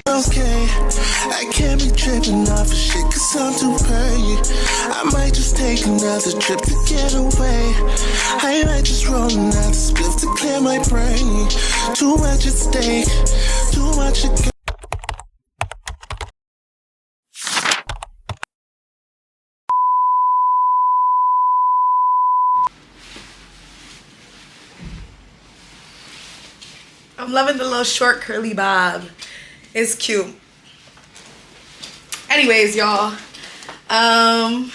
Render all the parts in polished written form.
Okay, I can't be tripping off of shit cause I'm too paid. I might just take another trip to get away. I might just roll another spliff to clear my brain. Too much at stake, too much at I'm loving the little short curly bob. It's cute. Anyways, y'all. Hi,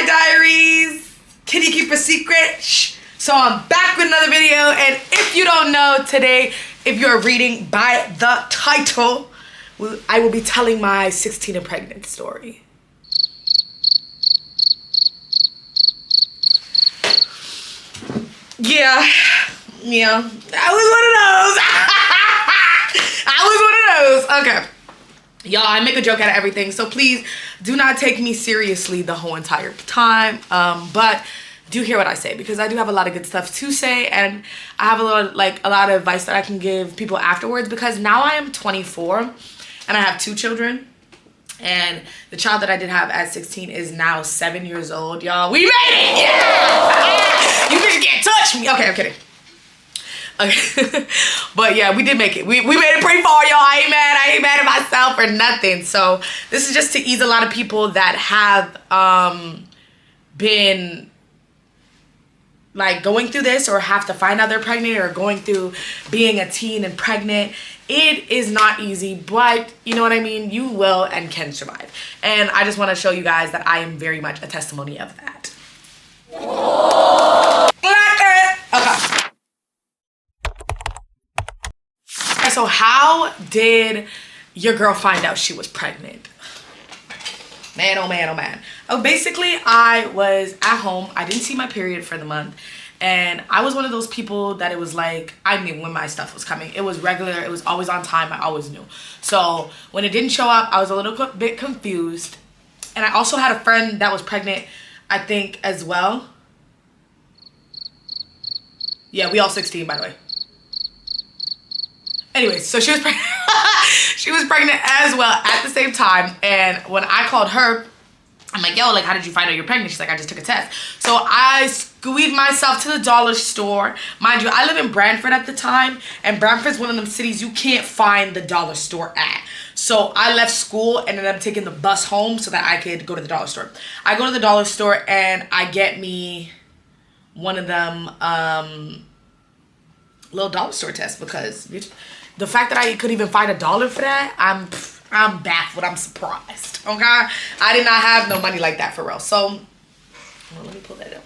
diaries. Can you keep a secret? Shh. So I'm back with another video, and if you don't know today, if you're reading by the title, I will be telling my 16 and pregnant story. Yeah, I was one of those. Okay. Y'all, I make a joke out of everything, so please do not take me seriously the whole entire time. But do hear what I say, because I do have a lot of good stuff to say, and I have a lot of advice that I can give people afterwards, because now I am 24 and I have 2 children. And the child that I did have at 16 is now 7 years old, y'all. We made it! Yeah! You just can't touch me. Okay, I'm kidding. Okay. But yeah, we did make it. We made it pretty far, y'all. I ain't mad at myself or nothing. So this is just to ease a lot of people that have been like going through this, or have to find out they're pregnant, or going through being a teen and pregnant. It is not easy, but you know what I mean? You will and can survive. And I just want to show you guys that I am very much a testimony of that. Okay. So how did your girl find out she was pregnant? Man, oh man, oh man. Oh, basically, I was at home. I didn't see my period for the month. And I was one of those people that it was like, I knew when my stuff was coming. It was regular. It was always on time. I always knew. So when it didn't show up, I was a little bit confused. And I also had a friend that was pregnant, I think, as well. Yeah, we all 16, by the way. Anyway, so she was pregnant. She was pregnant as well at the same time. And when I called her, I'm like, yo, like, how did you find out you're pregnant? She's like, I just took a test. So I squeezed myself to the dollar store. Mind you, I live in Brantford at the time, and Brantford's one of them cities you can't find the dollar store at. So I left school and ended up taking the bus home so that I could go to the dollar store. I go to the dollar store and I get me one of them little dollar store tests, because the fact that I could even find $1 for that, I'm baffled. I'm surprised. Okay, I did not have no money like that for real. So well, let me pull that up.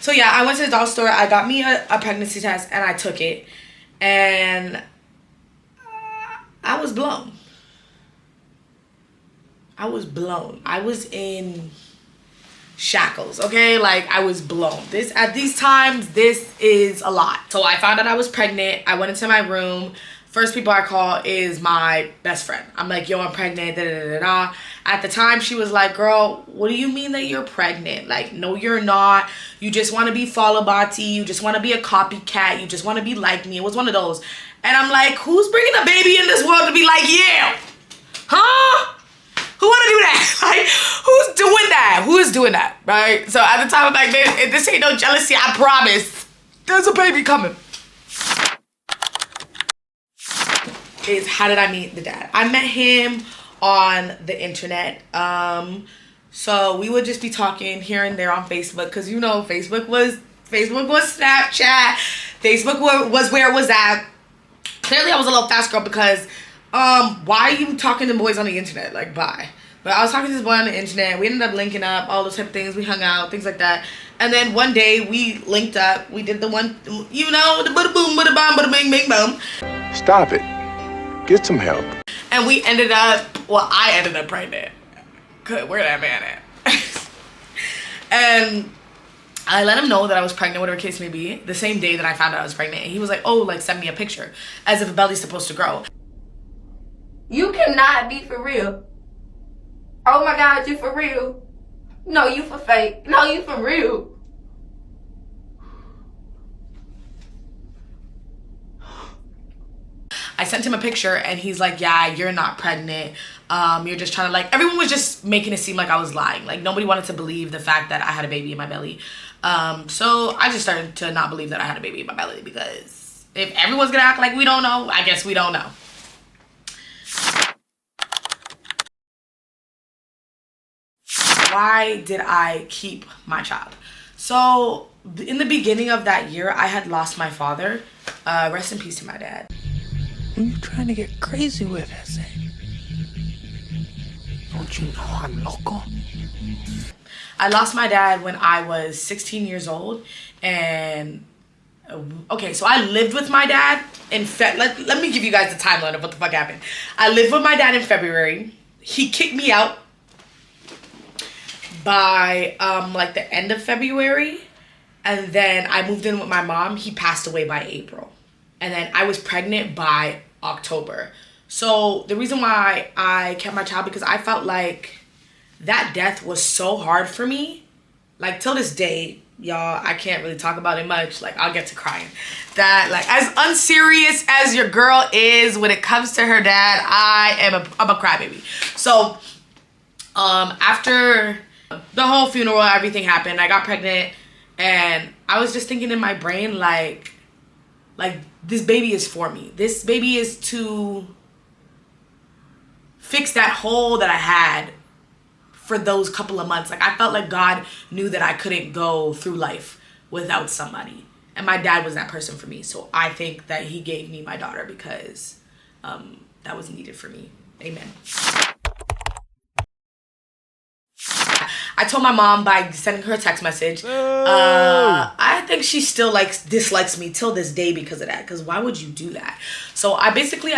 So yeah, I went to the dollar store. I got me a pregnancy test and I took it, and I was blown. I was blown. I was in shackles. Okay, like I was blown. At these times, this is a lot. So I found out I was pregnant. I went into my room. First people I call is my best friend. I'm like, yo, I'm pregnant, da da da da. At the time, she was like, girl, what do you mean that you're pregnant? Like, no, you're not. You just want to be Falabati. You just want to be a copycat. You just want to be like me. It was one of those. And I'm like, who's bringing a baby in this world to be like you? Huh? Who want to do that? Like, who's doing that? Who is doing that, right? So at the time, I'm like, this ain't no jealousy, I promise. There's a baby coming. Is how did I meet the dad? I met him on the internet. So we would just be talking here and there on Facebook, because you know Facebook was Snapchat. Facebook was where it was at. Clearly I was a little fast girl, because why are you talking to boys on the internet? Like, bye. But I was talking to this boy on the internet. We ended up linking up, all those type of things. We hung out, things like that. And then one day we linked up. We did the one, you know, the bada boom, bada bam, bada bing, bing, boom. Stop it. Get some help. And we ended up, well, I ended up pregnant. Good, where that man at? And I let him know that I was pregnant, whatever case may be, the same day that I found out I was pregnant. And he was like, oh, like, send me a picture, as if a belly's supposed to grow. You cannot be for real. Oh my God, you for real. No, you for fake. No, you for real. I sent him a picture and he's like, yeah, you're not pregnant. You're just trying to like, everyone was just making it seem like I was lying. Like nobody wanted to believe the fact that I had a baby in my belly. So I just started to not believe that I had a baby in my belly, because if everyone's gonna act like we don't know, I guess we don't know. Why did I keep my child? So in the beginning of that year, I had lost my father. Rest in peace to my dad. Who you trying to get crazy with, Jose? Don't you know I'm loco? I lost my dad when I was 16 years old. And okay, so I lived with my dad in let me give you guys the timeline of what the fuck happened. I lived with my dad in February. He kicked me out by like the end of February, and then I moved in with my mom. He passed away by April, and then I was pregnant by October. So the reason why I kept my child, because I felt like that death was so hard for me. Like till this day, y'all, I can't really talk about it much. Like I'll get to crying. That like, as unserious as your girl is when it comes to her dad, I'm a crybaby. So after the whole funeral, everything happened, I got pregnant, and I was just thinking in my brain, like this baby is for me. This baby is to fix that hole that I had for those couple of months. Like I felt like God knew that I couldn't go through life without somebody, and my dad was that person for me. So I think that he gave me my daughter because that was needed for me. Amen. I told my mom by sending her a text message. I think she still dislikes me till this day because of that. Because why would you do that? So I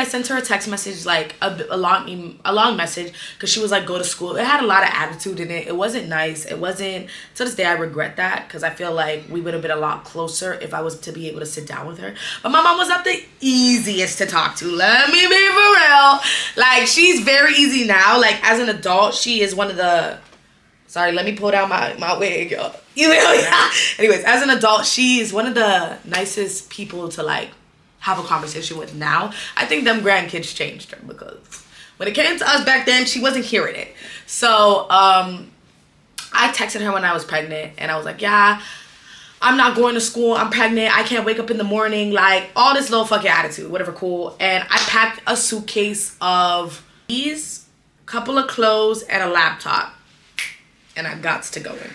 sent her a text message, like a long message, because she was like, go to school. It had a lot of attitude in it. It wasn't nice. It wasn't. To this day, I regret that, because I feel like we would have been a lot closer if I was to be able to sit down with her. But my mom was not the easiest to talk to. Let me be for real. Like she's very easy now. Like as an adult, she is one of the. Sorry, let me pull down my wig, y'all. Anyways, as an adult, she is one of the nicest people to like have a conversation with now. I think them grandkids changed her, because when it came to us back then, she wasn't hearing it. So I texted her when I was pregnant, and I was like, yeah, I'm not going to school. I'm pregnant. I can't wake up in the morning. Like all this little fucking attitude, whatever, cool. And I packed a suitcase of these, couple of clothes, and a laptop. And I got to go in.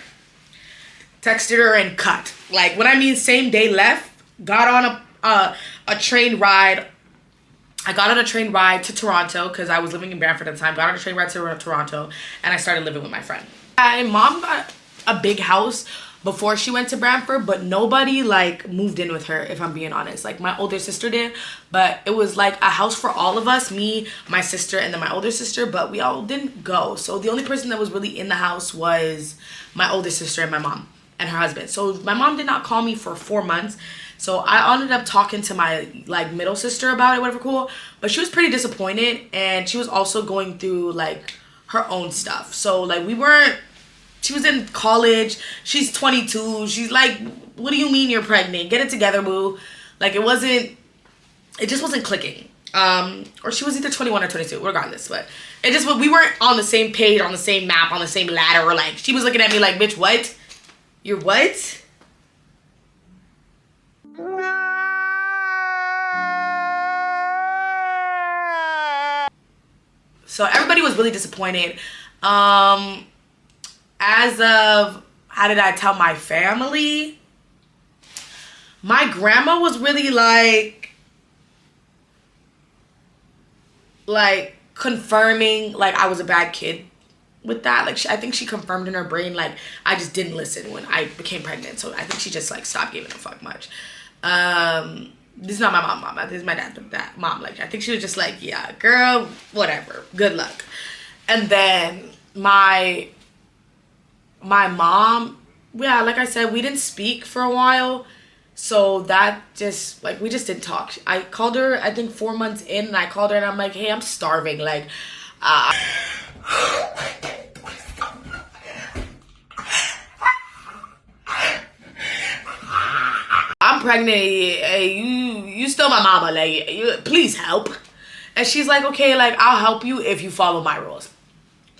Texted her and cut. Like, when I mean same day left, got on a train ride. I got on a train ride to Toronto, because I was living in Brantford at the time. Got on a train ride to Toronto, and I started living with my friend. My mom got a big house before she went to Brantford, but nobody like moved in with her, if I'm being honest. Like my older sister did, but it was like a house for all of us, me, my sister, and then my older sister, but we all didn't go. So the only person that was really in the house was my older sister and my mom and her husband. So my mom did not call me for 4 months. So I ended up talking to my like middle sister about it, whatever, cool. But she was pretty disappointed, and she was also going through like her own stuff. So like she was in college. She's 22. She's like, what do you mean you're pregnant? Get it together, boo. Like it just wasn't clicking. Or she was either 21 or 22, regardless. But we weren't on the same page, on the same map, on the same ladder. Or like, she was looking at me like, bitch, what? You're what? So everybody was really disappointed. As of, how did I tell my family? My grandma was really like confirming like I was a bad kid with that. Like I think she confirmed in her brain like I just didn't listen when I became pregnant. So I think she just like stopped giving a fuck much. This is not my mom. This is my dad's mom. Like I think she was just like, yeah, girl, whatever. Good luck. And then my mom, yeah, like I said, we didn't speak for a while. So that just, like, we just didn't talk. I called her, I think 4 months in, and I called her and I'm like, hey, I'm starving. Like, I'm pregnant. Hey, you still my mama. Like, please help. And she's like, okay, like, I'll help you if you follow my rules.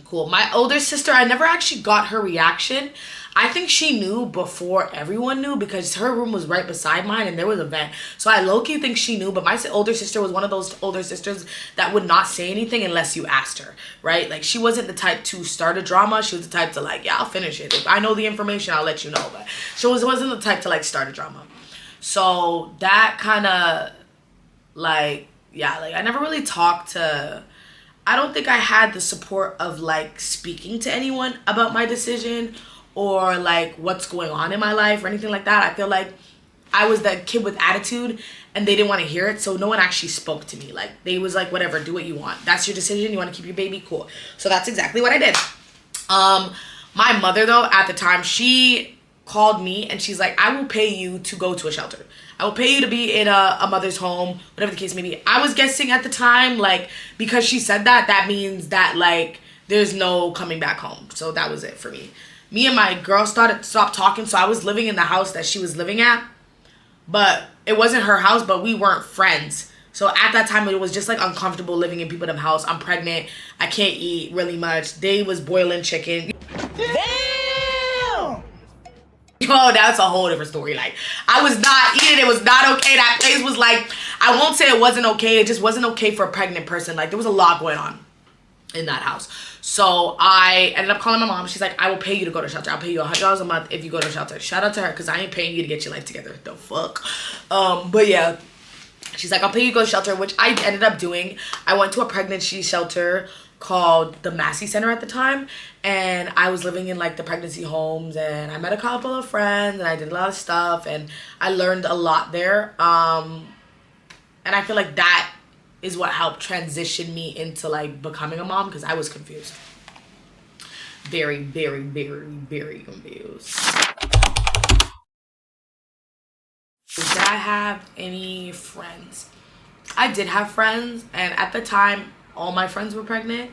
Cool. My older sister, I never actually got her reaction. I think she knew before everyone knew because her room was right beside mine and there was a vent. So I low-key think she knew, but my older sister was one of those older sisters that would not say anything unless you asked her, right? Like, she wasn't the type to start a drama. She was the type to, like, yeah, I'll finish it. If I know the information, I'll let you know. But she wasn't the type to, like, start a drama. So that kind of, like, yeah, like, I never really talked to... I don't think I had the support of, like, speaking to anyone about my decision or, like, what's going on in my life or anything like that. I feel like I was that kid with attitude and they didn't want to hear it, so no one actually spoke to me. Like, they was like, whatever, do what you want. That's your decision. You want to keep your baby? Cool. So that's exactly what I did. My mother, though, at the time, she called me and she's like, I will pay you to go to a shelter. I will pay you to be in a mother's home, whatever the case may be. I was guessing at the time, like, because she said that, that means that, like, there's no coming back home. So that was it for me. Me and my girl stopped talking, so I was living in the house that she was living at. But it wasn't her house, but we weren't friends. So at that time, it was just, like, uncomfortable living in people's house. I'm pregnant. I can't eat really much. They was boiling chicken. Damn! Oh, that's a whole different story. Like, I was not eating. It was not okay. That place was like, I won't say it wasn't okay. It just wasn't okay for a pregnant person. Like, there was a lot going on in that house. So I ended up calling my mom. She's like, I will pay you to go to shelter. I'll pay you $100 a month if you go to shelter. Shout out to her, because I ain't paying you to get your life together. The fuck? But yeah. She's like, I'll pay you to go to shelter, which I ended up doing. I went to a pregnancy shelter called the Massey Center at the time, and I was living in, like, the pregnancy homes, and I met a couple of friends, and I did a lot of stuff, and I learned a lot there. And I feel like that is what helped transition me into, like, becoming a mom, because I was confused. Very, very, very, very confused. Did I have any friends? I did have friends, and at the time, all my friends were pregnant.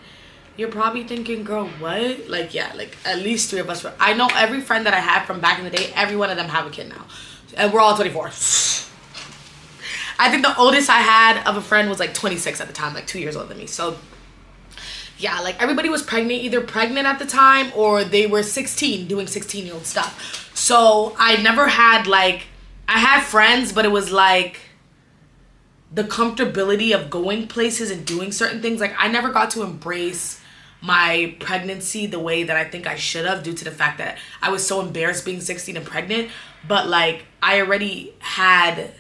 You're probably thinking, girl, what? Like, yeah, like, at least 3 of us were. I know every friend that I had from back in the day, every one of them have a kid now. And we're all 24. I think the oldest I had of a friend was, like, 26 at the time, like, 2 years older than me. So, yeah, like, everybody was pregnant, either pregnant at the time or they were 16 doing 16-year-old stuff. So, I never had, like, I had friends, but it was, like, the comfortability of going places and doing certain things. Like, I never got to embrace my pregnancy the way that I think I should have, due to the fact that I was so embarrassed being 16 and pregnant. But, like, I already had,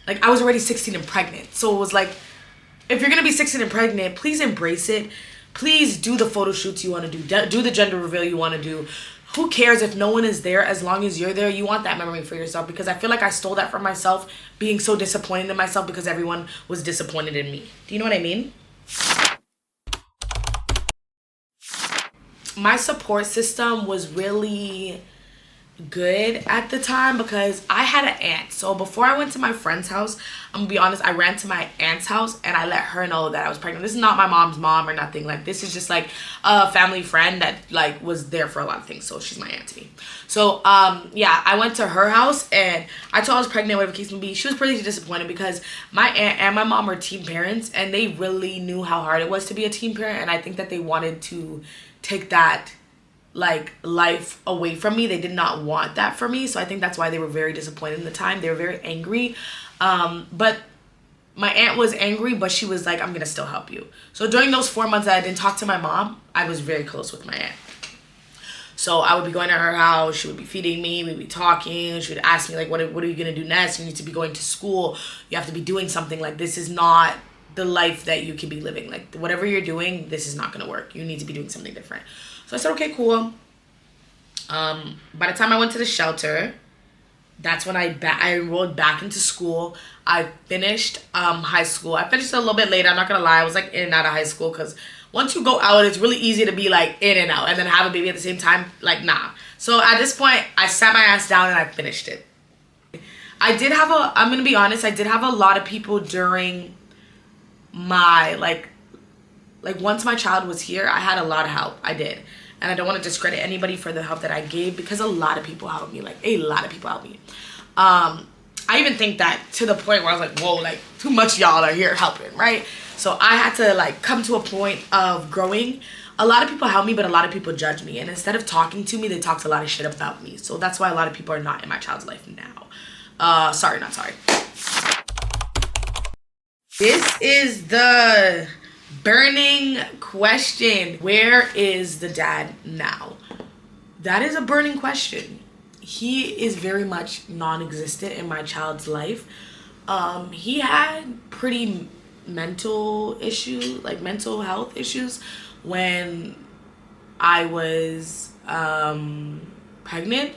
like, I was already 16 and pregnant. So it was like, if you're gonna be 16 and pregnant, please embrace it. Please do the photo shoots you want to do the gender reveal you want to do. Who cares if no one is there? As long as you're there, you want that memory for yourself, because I feel like I stole that from myself, being so disappointed in myself because everyone was disappointed in me. Do you know what I mean? My support system was really good at the time because I had an aunt. So before I went to my friend's house, I'm gonna be honest, I ran to my aunt's house and I let her know that I was pregnant. This is not my mom's mom or nothing. Like, this is just, like, a family friend that, like, was there for a lot of things. So she's my aunt to me. So yeah, I went to her house and I told her I was pregnant, whatever the case may be. She was pretty disappointed because my aunt and my mom were teen parents, and they really knew how hard it was to be a teen parent, and I think that they wanted to take that, like, life away from me. They did not want that for me. So I think that's why they were very disappointed in the time. They were very angry. But my aunt was angry, but she was like, I'm gonna still help you. So during those 4 months that I didn't talk to my mom, I was very close with my aunt. So I would be going to her house, she would be feeding me, we'd be talking, she would ask me, like, what are you gonna do next? You need to be going to school, you have to be doing something. Like, this is not the life that you can be living. Like, whatever you're doing, this is not gonna work. You need to be doing something different. So I said, okay, cool. By the time I went to the shelter, that's when I enrolled back into school. I finished high school. I finished a little bit later. I'm not going to lie. I was, like, in and out of high school because once you go out, it's really easy to be, like, in and out and then have a baby at the same time. Like, nah. So at this point, I sat my ass down and I finished it. I did have I'm going to be honest, I did have a lot of people during my, like once my child was here, I had a lot of help. I did. And I don't want to discredit anybody for the help that I gave, because a lot of people helped me. Like, a lot of people helped me. I even think that to the point where I was like, whoa, like too much y'all are here helping, right? So I had to like come to a point of growing. A lot of people help me, but a lot of people judge me. And instead of talking to me, they talked a lot of shit about me. So that's why a lot of people are not in my child's life now. Sorry, not sorry. This is the burning question. Where is the dad now? That is a burning question. He is very much non-existent in my child's life. He had pretty mental issues, like mental health issues when I was pregnant.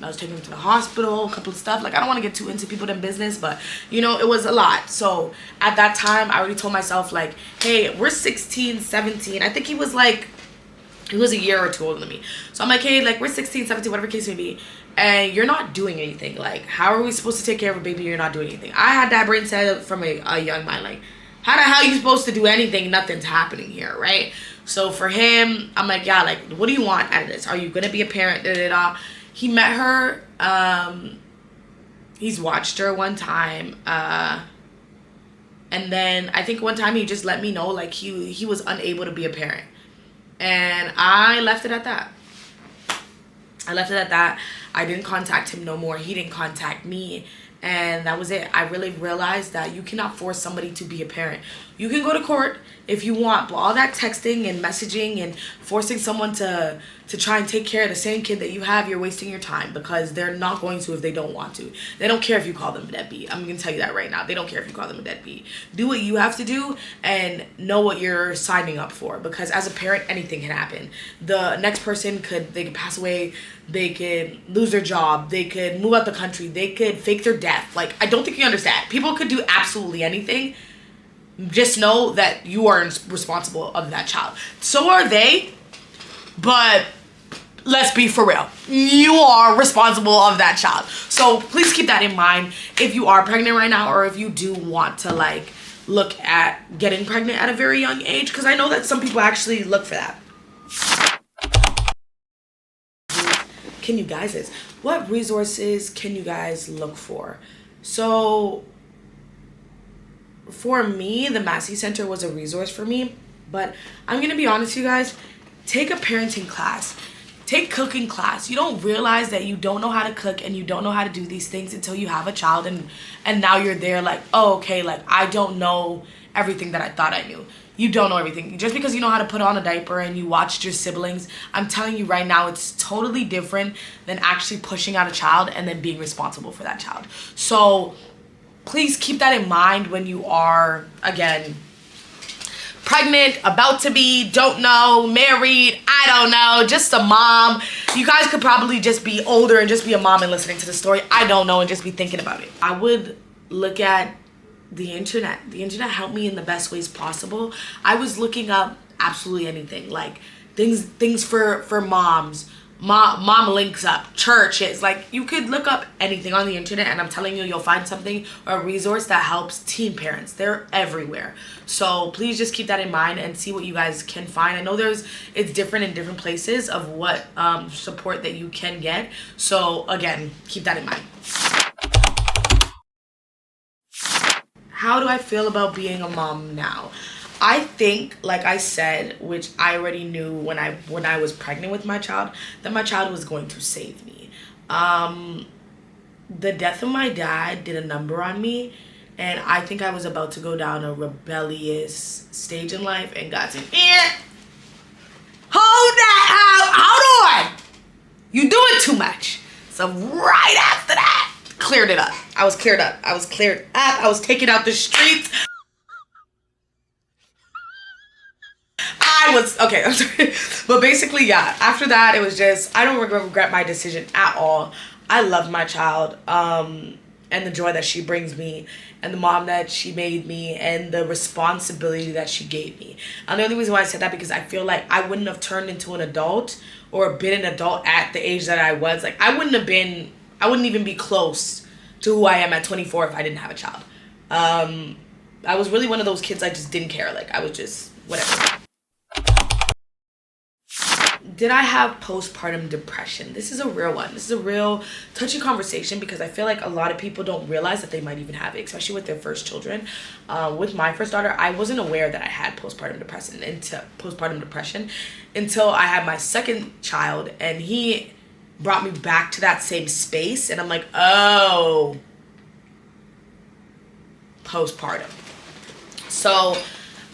I was taken him to the hospital, a couple of stuff. Like, I don't want to get too into people in business, but, you know, it was a lot. So, at that time, I already told myself, like, hey, we're 16, 17. I think he was a year or two older than me. So, I'm like, hey, like, we're 16, 17, whatever case may be. And you're not doing anything. Like, how are we supposed to take care of a baby? You're not doing anything. I had that brain set from a young mind. Like, how the hell are you supposed to do anything? Nothing's happening here, right? So, for him, I'm like, yeah, like, what do you want out of this? Are you going to be a parent? Da-da-da. He met her, he's watched her one time, and then I think one time he just let me know, like, he was unable to be a parent, and I left it at that. I didn't contact him no more. He didn't contact me, and that was it. I really realized that you cannot force somebody to be a parent. You can go to court if you want, but all that texting and messaging and forcing someone to try and take care of the same kid that you have, you're wasting your time, because they're not going to if they don't want to. They don't care if you call them a deadbeat. I'm going to tell you that right now. They don't care if you call them a deadbeat. Do what you have to do and know what you're signing up for, because as a parent, anything can happen. The next person they could pass away, they could lose their job, they could move out the country, they could fake their death. Like, I don't think you understand. People could do absolutely anything. Just know that you are responsible of that child. So are they, but let's be for real. You are responsible of that child. So please keep that in mind if you are pregnant right now, or if you do want to like look at getting pregnant at a very young age, because I know that some people actually look for that. Can you guys, what resources can you guys look for? So for me, the Massey Center was a resource for me, but I'm going to be honest with you guys, take a parenting class, take cooking class. You don't realize that you don't know how to cook and you don't know how to do these things until you have a child, and now you're there like, oh, okay, like I don't know everything that I thought I knew. You don't know everything. Just because you know how to put on a diaper and you watched your siblings, I'm telling you right now, it's totally different than actually pushing out a child and then being responsible for that child. So please keep that in mind when you are, again, pregnant, about to be, don't know, married, I don't know, just a mom. You guys could probably just be older and just be a mom and listening to the story. I don't know, and just be thinking about it. I would look at the internet. The internet helped me in the best ways possible. I was looking up absolutely anything, like things for moms, mom links up, churches. Like, you could look up anything on the internet, and I'm telling you, you'll find something or a resource that helps teen parents. They're everywhere. So please just keep that in mind and see what you guys can find. I know it's different in different places of what support that you can get. So again, keep that in mind. How do I feel about being a mom now? I think, like I said, which I already knew when I was pregnant with my child, that my child was going to save me. The death of my dad did a number on me, and I think I was about to go down a rebellious stage in life, and God said, hold that, hold on, you doing too much. So right after that, cleared it up. I was cleared up. I was taken out the streets. Okay, I'm sorry. But basically, yeah, after that, it was just, I don't regret my decision at all. I love my child, and the joy that she brings me, and the mom that she made me, and the responsibility that she gave me. And the only reason why I said that, because I feel like I wouldn't have turned into an adult or been an adult at the age that I was. Like, I wouldn't even be close to who I am at 24 if I didn't have a child. I was really one of those kids, I just didn't care. Like, I was just, whatever. did I have postpartum depression? This is a real one. This is a real touchy conversation because I feel like a lot of people don't realize that they might even have it, especially with their first children. With my first daughter, I wasn't aware that I had postpartum depression until I had my second child, and he brought me back to that same space, and I'm like, oh, postpartum. So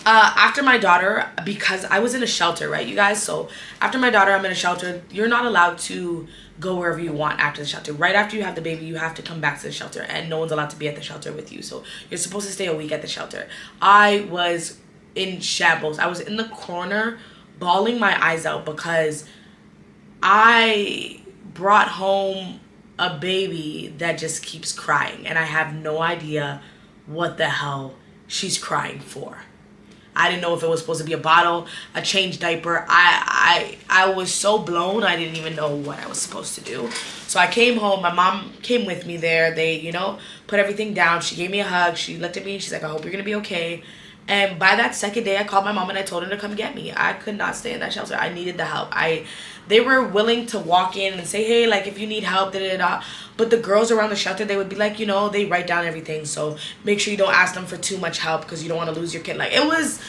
after my daughter, because I was in a shelter, right, you guys? So after my daughter, I'm in a shelter. You're not allowed to go wherever you want after the shelter. Right after you have the baby, you have to come back to the shelter, and no one's allowed to be at the shelter with you. So you're supposed to stay a week at the shelter. I was in shambles. I was in the corner bawling my eyes out because I brought home a baby that just keeps crying, and I have no idea what the hell she's crying for. I didn't know if it was supposed to be a bottle, a changed diaper. I was so blown, I didn't even know what I was supposed to do. So I came home. My mom came with me there. They, put everything down. She gave me a hug. She looked at me and she's like, I hope you're going to be okay. And by that second day, I called my mom and I told her to come get me. I could not stay in that shelter. I needed the help. They were willing to walk in and say, hey, like, if you need help, da-da-da. But the girls around the shelter, they would be like, they write down everything. So make sure you don't ask them for too much help because you don't want to lose your kid. Like, it was,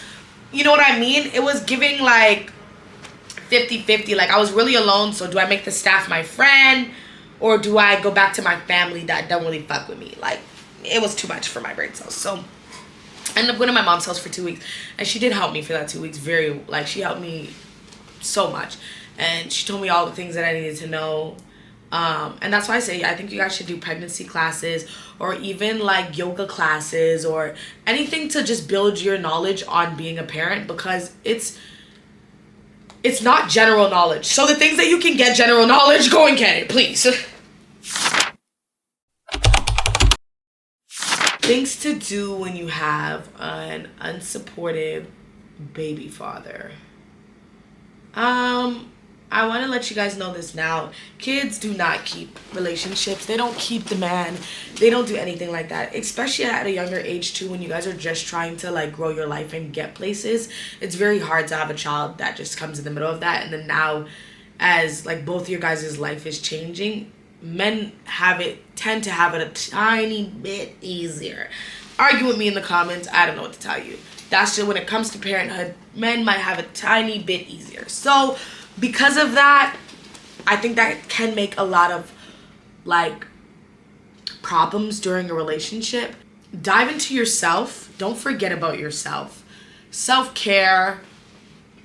you know what I mean? It was giving, like, 50-50. Like, I was really alone. So do I make the staff my friend? Or do I go back to my family that don't really fuck with me? Like, it was too much for my brain cells. So I ended up going to my mom's house for 2 weeks. And she did help me for that 2 weeks. She helped me so much. And she told me all the things that I needed to know. And that's why I say I think you guys should do pregnancy classes or even like yoga classes or anything to just build your knowledge on being a parent, because it's not general knowledge. So the things that you can get general knowledge, go and get it, please. Things to do when you have an unsupportive baby father. I want to let you guys know this now. Kids do not keep relationships. They don't keep the man. They don't do anything like that. Especially at a younger age too, when you guys are just trying to like grow your life and get places. It's very hard to have a child that just comes in the middle of that. And then now, as like both your guys' life is changing, men tend to have it a tiny bit easier. Argue with me in the comments. I don't know what to tell you. That's just when it comes to parenthood, men might have a tiny bit easier. So because of that, I think that can make a lot of like problems during a relationship. Dive into yourself. Don't forget about yourself. Self-care.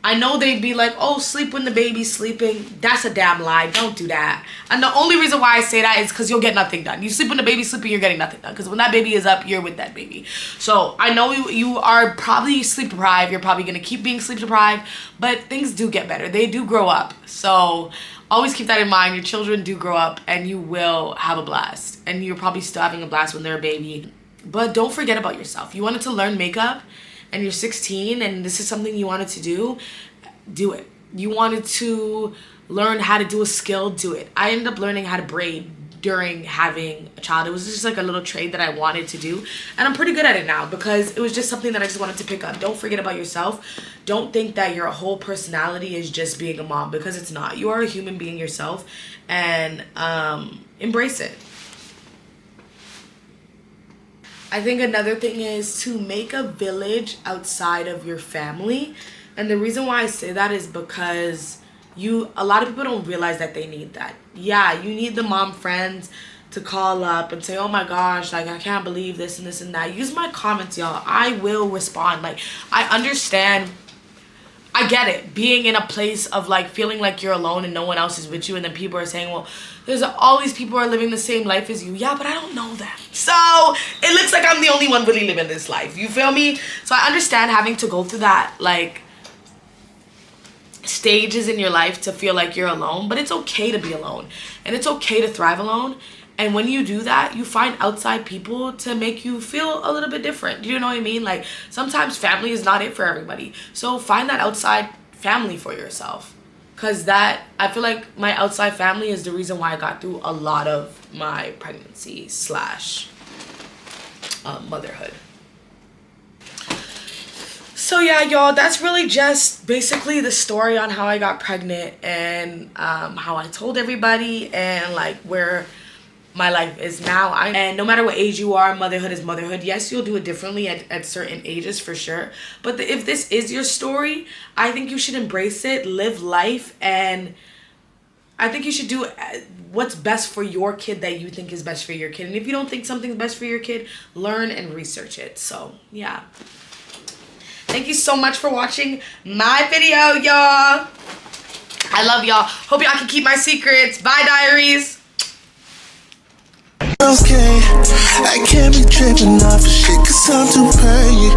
I know they'd be like, oh, sleep when the baby's sleeping. That's a damn lie. Don't do that. And the only reason why I say that is because you'll get nothing done. You sleep when the baby's sleeping, you're getting nothing done. Because when that baby is up, you're with that baby. So I know you are probably sleep deprived. You're probably going to keep being sleep deprived. But things do get better. They do grow up. So always keep that in mind. Your children do grow up and you will have a blast. And you're probably still having a blast when they're a baby. But don't forget about yourself. You wanted to learn makeup and you're 16 and this is something you wanted to do it. You wanted to learn how to do a skill, do it. I ended up learning how to braid during having a child. It was just like a little trade that I wanted to do. And I'm pretty good at it now because it was just something that I just wanted to pick up. Don't forget about yourself. Don't think that your whole personality is just being a mom, because it's not. You are a human being yourself, and embrace it. I think another thing is to make a village outside of your family. And the reason why I say that is because a lot of people don't realize that they need that. Yeah, you need the mom friends to call up and say, oh my gosh, like, I can't believe this and this and that. Use my comments, y'all. I will respond. Like, I understand. I get it. Being in a place of like feeling like you're alone and no one else is with you, and then people are saying, well, there's all these people are living the same life as you. Yeah, but I don't know them. So it looks like I'm the only one really living this life. You feel me? So I understand having to go through that, like, stages in your life to feel like you're alone, but it's okay to be alone and it's okay to thrive alone. And when you do that, you find outside people to make you feel a little bit different. Do you know what I mean? Like, sometimes family is not it for everybody. So find that outside family for yourself, because that, I feel like my outside family is the reason why I got through a lot of my pregnancy / motherhood. So yeah, y'all, that's really just basically the story on how I got pregnant and how I told everybody and like where my life is now. And no matter what age you are, motherhood is motherhood. Yes, you'll do it differently at certain ages for sure. But if this is your story, I think you should embrace it, live life, and I think you should do what's best for your kid that you think is best for your kid. And if you don't think something's best for your kid, learn and research it. So yeah. Thank you so much for watching my video, y'all. I love y'all. Hope y'all can keep my secrets. Bye, diaries. Okay, I can't be tripping off of shit, cause I'm too pretty.